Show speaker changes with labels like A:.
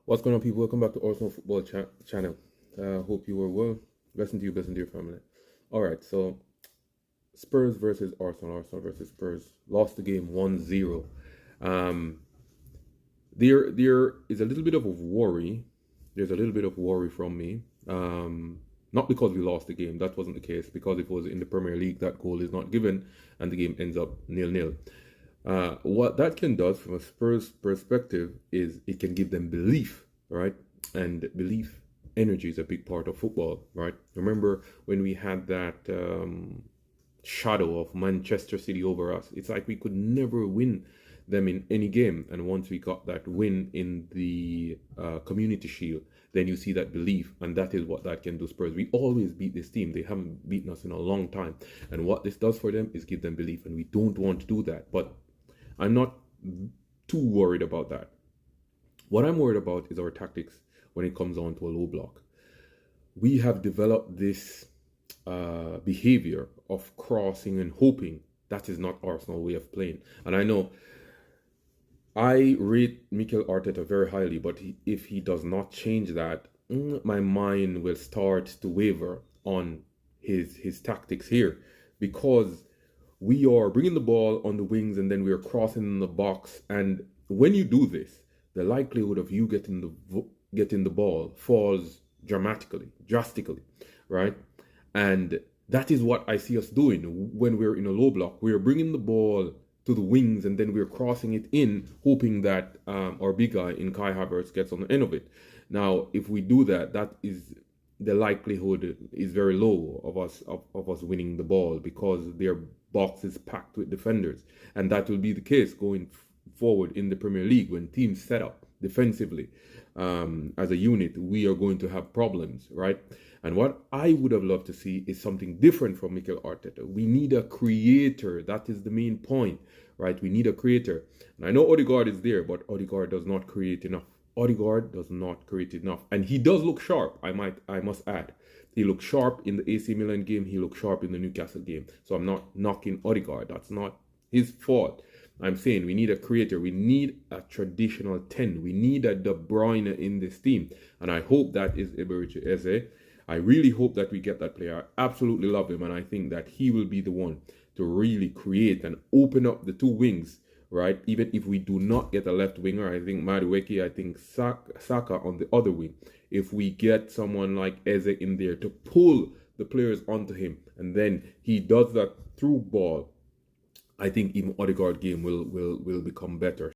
A: What's going on, people? Welcome back to Arsenal Football Channel. Hope you are well. Blessing to you, blessing to your family. All right, so Spurs versus Arsenal. Arsenal versus Spurs. Lost the game 1-0. Um, there is a little bit of a worry. There's a little bit of worry from me. Not because we lost the game. That wasn't the case. Because if it was in the Premier League, that goal is not given, and the game ends up 0-0. What that can do from a Spurs perspective is it can give them belief, right? And belief, energy is a big part of football, right? Remember when we had that shadow of Manchester City over us? It's like we could never win them in any game. And once we got that win in the Community Shield, then you see that belief, and that is what that can do. Spurs, we always beat this team. They haven't beaten us in a long time. And what this does for them is give them belief, and we don't want to do that. But I'm not too worried about that. What I'm worried about is our tactics when it comes on to a low block. We have developed this behavior of crossing and hoping. That is not Arsenal way of playing. And I know I rate Mikel Arteta very highly, but if he does not change that, my mind will start to waver on his tactics here, because we are bringing the ball on the wings and then we are crossing in the box. And when you do this, the likelihood of you getting the ball falls drastically, right? And that is what I see us doing when we're in a low block. We are bringing the ball to the wings and then we're crossing it in, hoping that our big guy in Kai Havertz gets on the end of it. Now, if we do that, the likelihood is very low of us winning the ball, because their box is packed with defenders, and that will be the case going forward in the Premier League. When teams set up defensively as a unit, we are going to have problems, right? And what I would have loved to see is something different from Mikel Arteta. We need a creator. That is the main point, right? We need a creator. And I know Odegaard is there, but Odegaard does not create enough. Odegaard does not create enough. And he does look sharp, I must add. He looked sharp in the AC Milan game. He looked sharp in the Newcastle game. So I'm not knocking Odegaard. That's not his fault. I'm saying we need a creator. We need a traditional 10. We need a De Bruyne in this team. And I hope that is Eberechi Eze. I really hope that we get that player. I absolutely love him. And I think that he will be the one to really create and open up the two wings, right? Even if we do not get a left winger, I think Madueke, I think Saka on the other wing. If we get someone like Eze in there to pull the players onto him, and then he does that through ball, I think even Odegaard game will become better.